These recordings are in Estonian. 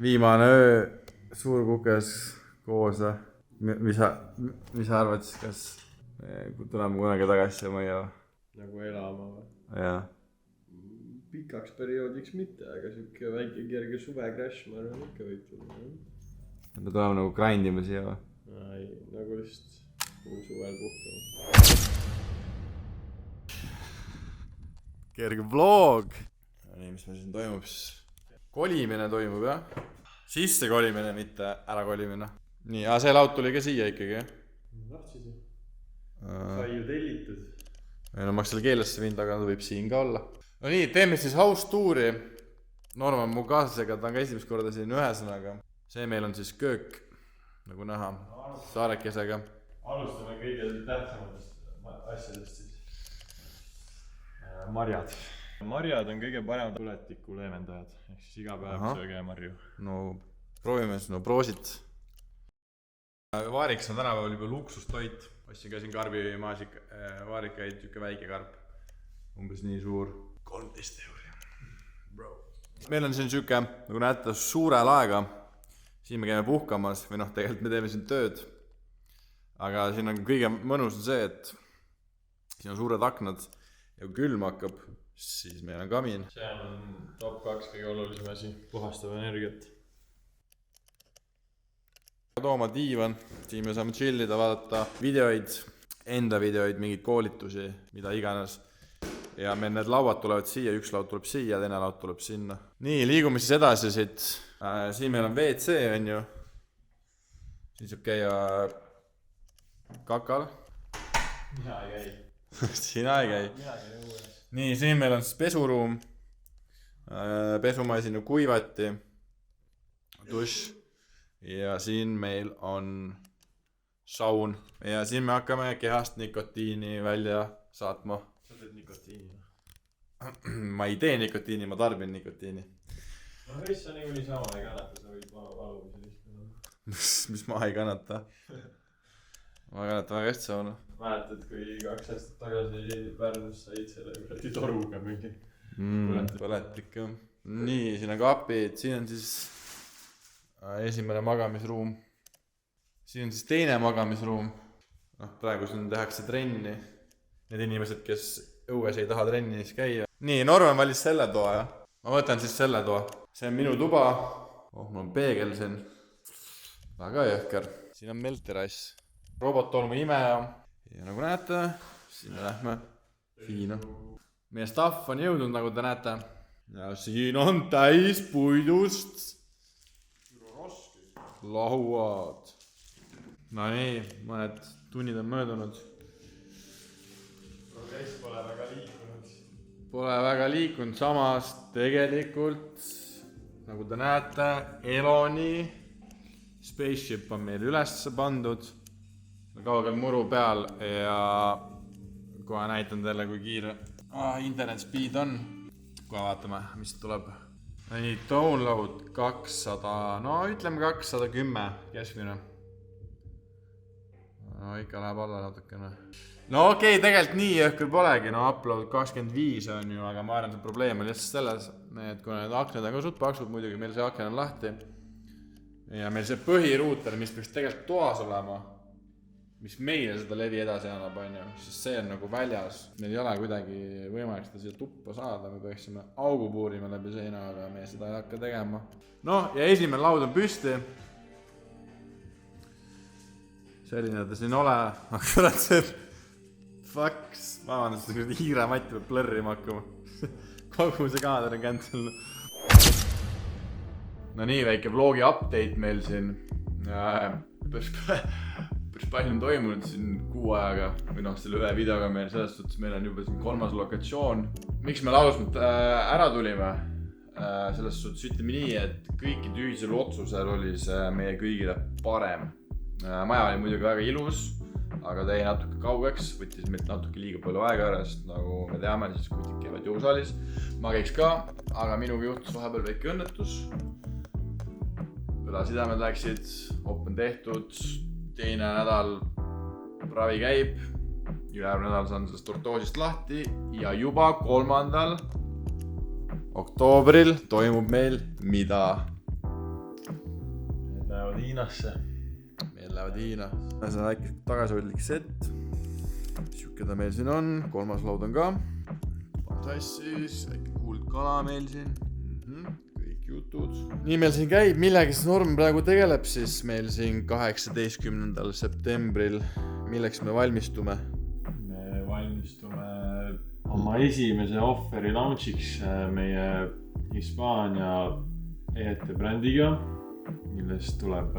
viimane öö Suurkukes koos või? Mis sa arvad siis, kas tuleme kunagi tagasi majja? Nagu elama või? Jaa. Pikaks perioodiks mitte, aga siuke väike kerge suvecrash, ma arvan, ikka võib tulla. Me tuleme nagu grindima siia või? Ei, nagu lihtsalt suvel puhkama. Kerge vlog! Nii, mis meil siin toimub siis? Kolimine toimub, jah? Sisse kolimine, mitte ära kolimine. Nii, see laud tuli ka siia ikkagi, jah? Tahtsid ju? Sai ju tellitud. No ma selle keelesse viinud, aga ta võib siin ka olla. No nii, teeme siis house touri. Norman mu kaaslasega, ta on ka esimest korda siin ühesõnaga. See meil on siis köök, nagu näha, saarekesega. Alustame kõige tähtsamatest asjadest siis. Marjad. Marjad on kõige paremad tuletiku leevendajad. Ehk siis iga päev sööge marju. No proovime siis, no proosit. Vaariks on tänapäeval juba luksustoit. Ostsin ka siin karbimaasik vaarikaid, tükke väike karp. Umbes nii suur. 13 €. Meil on siin süke, nagu näete, suure laega. Siin me käime puhkamas või noh, tegelikult me teeme siin tööd. Aga siin on kõige mõnus on see, et siin on suured aknad ja kui külm hakkab, siis meil on kamin. See on top 2 kõige olulisem asi, puhastab energiat. Tooma diivan, siin me saame chillida, vaadata videoid, enda videoid, mingeid koolitusi, mida iganes. Ja meil need lauad tulevad siia, üks laud tuleb siia, teine laud tuleb sinna. Nii, liigume siis edasi siit. Siin meil on WC, on ju. Siin saab käia kakal. Mina ei käi. Sina ei käi. Mina käi uues. Nii, siin meil on siis pesuruum. Pesumasin ja kuivati. Duš. Ja siin meil on saun. Ja siin me hakkame kehast nikotiini välja saatma. Sa teed nikotiini. Ma ei tee nikotiini, ma tarbin nikotiini. No mis sa niikuinii sama ei kannata, sa võid valumise lihtsalt. Mis ma ei kannata? Ma kannatan väga hästi sauna. Mäletad, kui 2 aastat tagasi Pärnus said selle kuradi toruga mingi põletik, jah. Nii, siin on kapid, siin on siis esimene magamisruum. Siin on siis teine magamisruum. Noh, praegu siin tehakse trenni. Need inimesed, kes õues ei taha trennis käia. Nii, Norman valis selle toa, jah. Ma võtan siis selle toa. See on minu tuba. Mul on peegel siin. Väga jõhker. Siin on melterass. Robottolmu imeja. Ja nagu näete, sinna lähme. Fiina. Meie staff on jõudnud, nagu te näete. Ja siin on täis puidust lauad. No nii, mõned tunnid on möödunud. Progress pole väga liikunud. Pole väga liikunud, samas tegelikult, nagu te näete, Eloni spaceship on meil üles pandud. Kaugel muru peal ja kohe näitan teile, kui kiire internet speed on. Kohe vaatame, mis tuleb. Nii, download 200, no ütleme 210 keskmine. No ikka läheb alla natukene. No okei, tegelikult nii jõhker polegi, no upload 25 on ju, aga ma arvan, et probleem on lihtsalt selles, et kui need aknad on ka suht paksud muidugi, meil see aken on lahti. Ja meil see põhiruuter, mis peaks tegelikult toas olema, mis meile seda levi edasi annab, on ju, sest see on nagu väljas. Meil ei ole kuidagi võimalik seda siia tuppa saada, me peaksime augu puurima läbi seina, aga me seda ei hakka tegema. No ja esimene laud on püsti. Selline ta siin ole, aga kurat see faks, ma vaatan, et see hiirematti peab blurrima hakkama. Kogu see kaader on cancel. No nii, väike vlogi update meil siin. Päris palju on toimunud siin kuu ajaga või noh, selle ühe videoga meil selles suhtes, meil on juba siin 3. lokatsioon. Miks me lausmalt ära tulime? Selles suhtes ütleme nii, et kõikide ühisel otsusel oli see meie kõigile parem. Maja oli muidugi väga ilus, aga ta jäi natuke kaugeks, võttis meilt natuke liiga palju aega ära, sest nagu me teame, siis kutik käivad jõusaalis. Ma käiks ka, aga minuga juhtus vahepeal väike õnnetus. Õlasidemed läksid, op on tehtud. Teine nädal ravi käib, ülejärgmine nädal saan sellest ortoosist lahti ja juba 3. oktoobril toimub meil mida? lähevad Hiinasse. Meil lähevad Hiina. See on väike tagasihoidlik set. Siuke ta meil siin on. 3. laud on ka. Sassis, väike kuldkala meil siin. Kõik jutud. Nii meil siin käib, millega see Norm praegu tegeleb siis meil siin 18. septembril. Milleks me valmistume? Me valmistume oma esimese offeri launchiks meie Hispaania ehete brändiga, millest tuleb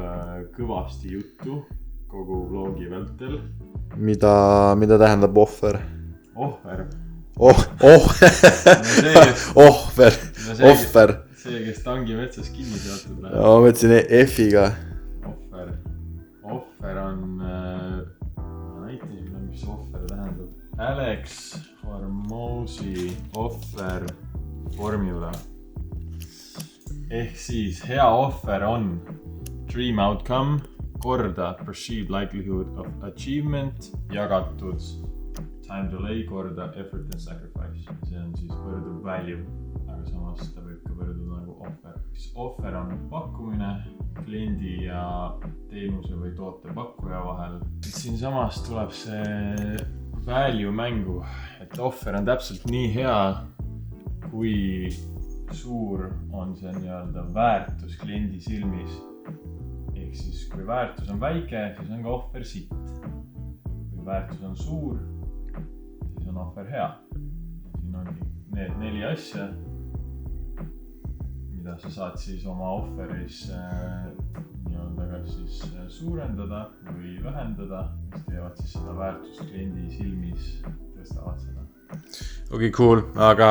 kõvasti juttu kogu vlogi vältel. Mida tähendab offer? Ohver. Offer. See, kes tangi metsas kinni seotud läheb. Ma mõtlesin F-iga. Offer on, näitasin, mis offer tähendab. Alex Hormozi offer formula. Ehk siis hea offer on dream outcome korda perceived likelihood of achievement jagatud time delay korda effort and sacrifice. See on siis võrdub value, aga samas ta võib ka võrduda nagu offer. Offer on pakkumine kliendi ja teenuse või toote pakkuja vahel. Siin samas tuleb see value mängu, et offer on täpselt nii hea, kui suur on see nii-öelda väärtus kliendi silmis. Ehk siis kui väärtus on väike, siis on ka offer sitt. Kui väärtus on suur, siis on offer hea. Siin ongi need 4 asja, mida sa saad siis oma offeris nii-öelda kas siis suurendada või vähendada, mis teevad siis seda väärtust kliendi silmis, tõstavad seda. Okei, cool, aga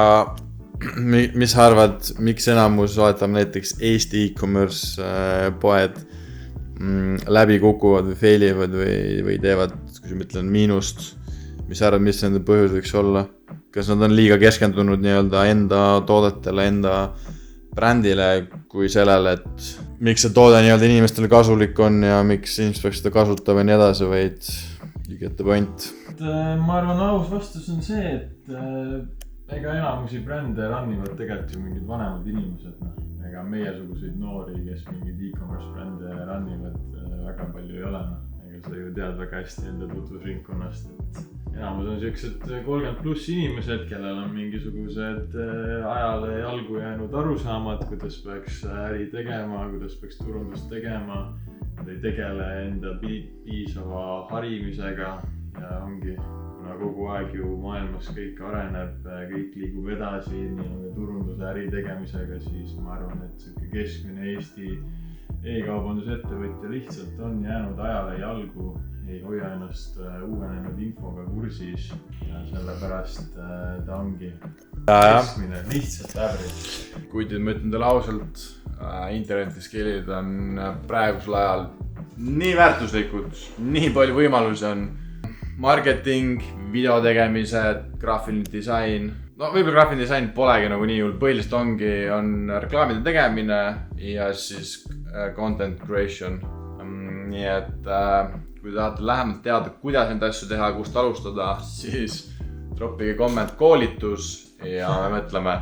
mis arvad, miks enamus vahetab näiteks Eesti e-commerce poed läbi kukuvad või failivad või teevad, kui ma ütlen, miinust? Mis arvad, mis nende põhjus võiks olla? Kas nad on liiga keskendunud nii-öelda enda toodetele, enda brändile kui sellele, et miks see toode nii-öelda inimestele kasulik on ja miks inimesed peaks seda kasutama ja nii edasi, vaid you get the point? Ma arvan, aus vastus on see, et ega enamusi brände rannivad tegelikult ju mingid vanemad inimesed, noh. Ega meiesuguseid noori, kes mingid e-commerce brände rannivad, väga palju ei ole, noh. Ega sa ju tead väga hästi enda tutvusringkonnast, et enamus on sellised 30+ inimesed, kellel on mingisugused ajale jalgu jäänud arusaamad, kuidas peaks äri tegema, kuidas peaks turundust tegema. Nad ei tegele enda piisava harimisega ja ongi, kuna kogu aeg ju maailmas kõik areneb, kõik liigub edasi nii turunduse äri tegemisega, siis ma arvan, et selline keskmine Eesti e-kaubandusettevõtja lihtsalt on jäänud ajale jalgu, ei hoia ennast uuenenud infoga kursis ja sellepärast ta ongi keskmine, lihtsalt average. Kuid ma ütlen teile ausalt, internetiskillid on praegusel ajal nii väärtuslikud, nii palju võimalusi on. Marketing, video tegemised, graafiline disain. No võib-olla graafiline disain polegi nagu nii hull, põhiliselt on reklaamide tegemine ja siis content creation. Nii et kui tahate lähemalt teada, kuidas neid asju teha, kust alustada, siis droppige komment koolitus ja me mõtleme,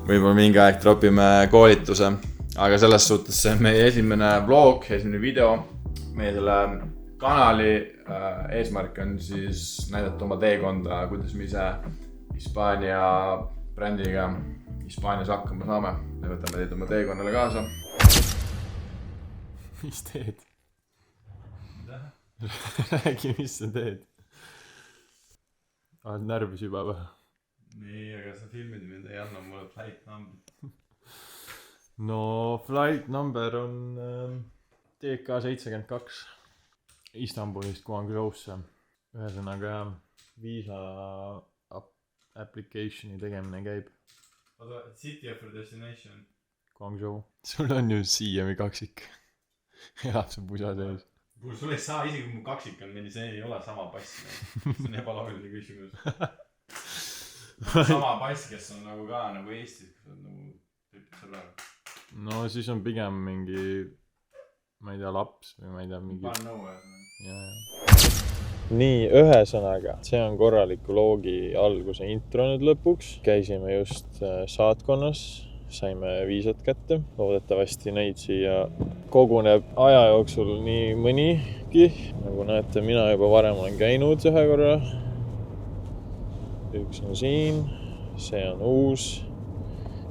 võib-olla mingi aeg dropime koolituse. Aga selles suhtes see on meie esimene vlog, esimene video. Meie selle kanali eesmärk on siis näidata oma teekonda, kuidas me ise Hispaania brändiga Hispaanias hakkama saame. Me võtame teid oma teekonnale kaasa. Mis teed? Räägi, mis sa teed? Oled närvis juba või? Nii, aga sa filmid mind ei anna mulle flight number. No flight number on TK72 Istanbulist Guangzhousse. Ühesõnaga viisa application'i tegemine käib. Oota, city of destination? Guangzhou. Sul on ju siiami kaksik. Elab su pusa sees. Sul ei saa, isegi kui mu kaksik on, see ei ole sama pass. See on ebaloogiline küsimus. Sama pass, kes on nagu ka nagu Eestis, kus on nagu tüüpid sõbrad. No siis on pigem mingi, ma ei tea, laps või ma ei tea, mingi... Nii, ühesõnaga, see on korraliku loogi alguse intro nüüd lõpuks. Käisime just saatkonnas saime viisad kätte. Loodetavasti neid siia koguneb aja jooksul nii mõnigi. Nagu näete, mina juba varem olen käinud ühe korra. Üks on siin, see on uus.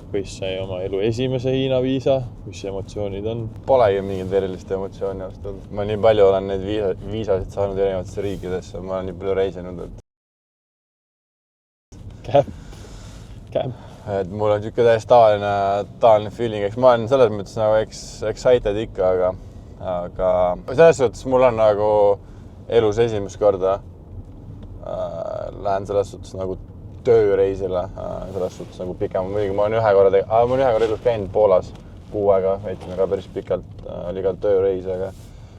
Põis sai oma elu esimese Hiina viisa. Mis emotsioonid on? Polegi mingit erilist emotsiooni aastal. Ma nii palju olen neid viisasid saanud erinevatesse riikidesse. Ma olen nii palju reisinud, Käpp. Et mul on siuke täiesti tavaline feeling. Eks ma olen selles mõttes nagu excited ikka, aga selles suhtes mul on nagu elus esimest korda lähen selles suhtes nagu tööreisile, selles suhtes nagu pikem. Muidugi ma olen ühe korra elus käinud Poolas kuu aega, veitsime ka päris pikalt, oli ka tööreis, aga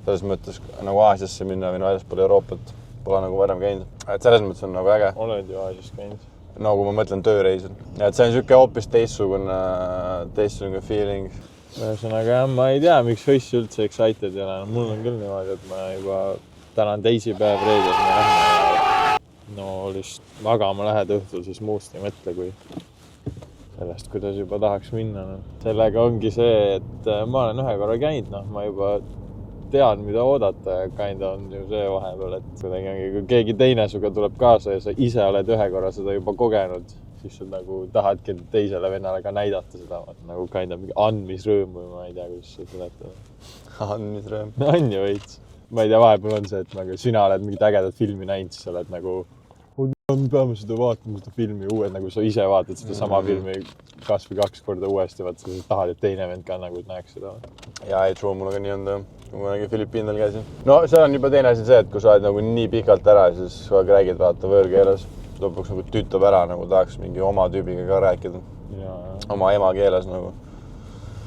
selles mõttes nagu Aasiasse minna või väljaspool Euroopat pole nagu varem käinud. Et selles mõttes on nagu äge. Oled ju Aasias käinud? No kui ma mõtlen tööreisil. Et see on siuke hoopis teistsugune feeling. Ühesõnaga, ma ei tea, miks võissi üldse excited ei ole. Mul on küll niimoodi, et ma juba täna on teisipäev reedel, me lähme. No lihtsalt magama lähed õhtul, siis muust ei mõtle kui sellest, kuidas juba tahaks minna. Sellega ongi see, et ma olen ühe korra käinud, ma juba tean, mida oodata ja kinda on ju see vahepeal, et kui keegi teine suga tuleb kaasa ja sa ise oled ühe korra seda juba kogenud, siis sa nagu tahadki teisele vennale ka näidata seda, nagu kinda mingi andmisrõõm või ma ei tea, kuidas sa seletada. Andmisrõõm? No on ju veits. Ma ei tea, vahepeal on see, et nagu sina oled mingit ägedat filmi näinud, siis oled nagu me peame seda vaatama, seda filmi uued, nagu sa ise vaatad seda sama filmi kas või 2 korda uuesti, vaat sa tahad, et teine vend ka nagu näeks seda. Jaa, ei true, mul on ka nii olnud, kui ma Filipiinal käisin. No see on juba teine asi see, et kui sa oled nagu nii pikalt ära, siis kui räägid vaata võõrkeeles, lõpuks nagu tüütab ära, nagu tahaks mingi oma tüübiga ka rääkida. Oma ema keeles nagu.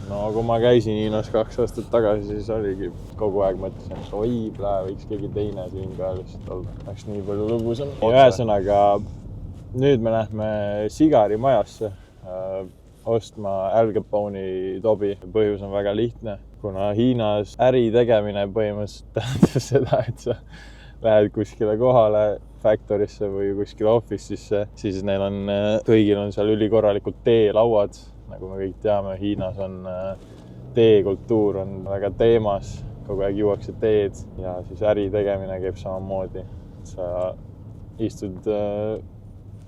No kui ma käisin Hiinas 2 aastat tagasi, siis oligi kogu aeg mõtlesin, et oi, võiks keegi teine siin ka lihtsalt olla. Läks nii palju lõbusam. Ühesõnaga, nüüd me lähme Sigari majasse ostma Al Capone'i tobi. Põhjus on väga lihtne, kuna Hiinas äri tegemine põhimõtteliselt tähendab seda, et sa lähed kuskile kohale factorisse või kuskile office'isse, siis neil on, kõigil on seal ülikorralikud teelauad. Nagu me kõik teame, Hiinas on teekultuur on väga teemas, kogu aeg juuakse teed ja siis äri tegemine käib samamoodi. Sa istud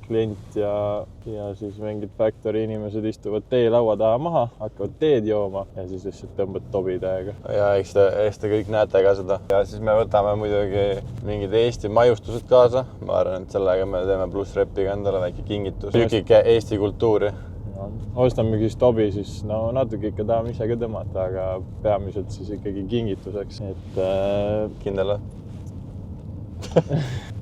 klient ja siis mingid factory inimesed istuvad teelaua taha maha, hakkavad teed jooma ja siis lihtsalt tõmbad tobi täiega. Ja eks te kõik näete ka seda. Ja siis me võtame muidugi mingid Eesti maiustused kaasa. Ma arvan, et sellega me teeme plussrepiga endale väike kingitus. Tükike Eesti kultuuri. Ostame siis tobi, siis no natuke ikka tahame ise ka tõmmata, aga peamiselt siis ikkagi kingituseks, et kindel või?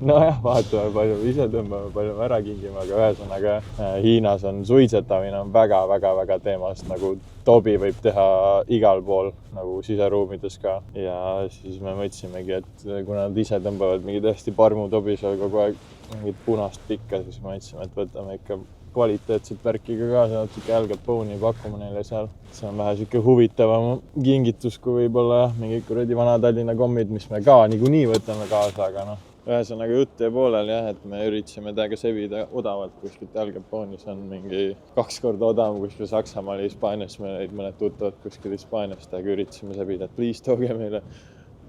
Nojah, vaatame palju ise tõmbame, palju ära kingime, aga ühesõnaga Hiinas on suitsetamine on väga teemast, nagu tobi võib teha igal pool, nagu siseruumides ka. Ja siis me mõtlesimegi, et kuna nad ise tõmbavad mingi hästi parmutobi seal kogu aeg mingit punast pikka, siis mõtlesime, et võtame ikka kvaliteetset värkiga kaasa, natuke Al Capone'i pakkuma neile seal. See on vähe siuke huvitavam kingitus, kui võib-olla mingi kuradi vana Tallinna kommid, mis me ka niikuinii võtame kaasa, aga noh. Ühesõnaga jutt jäi poolel jah, et me üritasime täiega sebida odavalt kuskilt Al Capone'is on mingi 2 korda odavam kuskil Saksamaal ja Hispaanias. Me olid mõned tuttavad kuskil Hispaaniast, aga üritasime sebida, et please tooge meile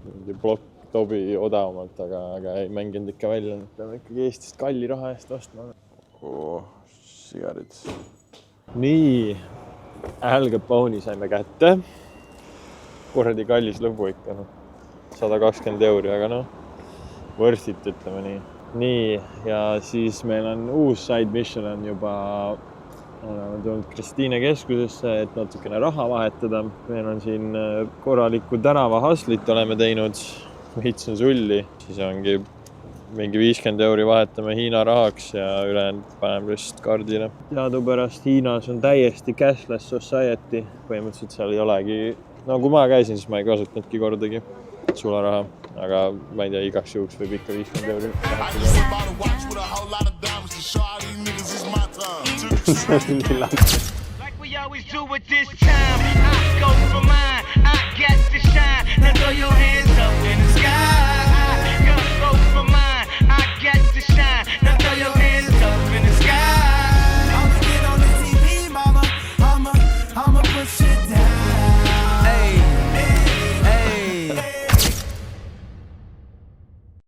mingi plokk tobi odavamalt, aga ei mänginud ikka välja. Peame ikkagi Eestist kalli raha eest ostma. Sigarid. Nii, Al Capone'i saime kätte. Kuradi kallis lõbu ikka, 120 €, aga noh, võrstit ütleme nii. Nii, ja siis meil on uus side mission on juba, oleme tulnud Kristiine keskusesse, et natukene raha vahetada. Meil on siin korralikku tänavahaslit oleme teinud, veits on sulli, siis ongi mingi 50 € vahetame Hiina rahaks ja ülejäänud paneme lihtsalt kaardile. Teadupärast Hiinas on täiesti cashless society. Põhimõtteliselt seal ei olegi, no kui ma käisin, siis ma ei kasutanudki kordagi sularaha, aga ma ei tea, igaks juhuks võib ikka 50 € vahetada.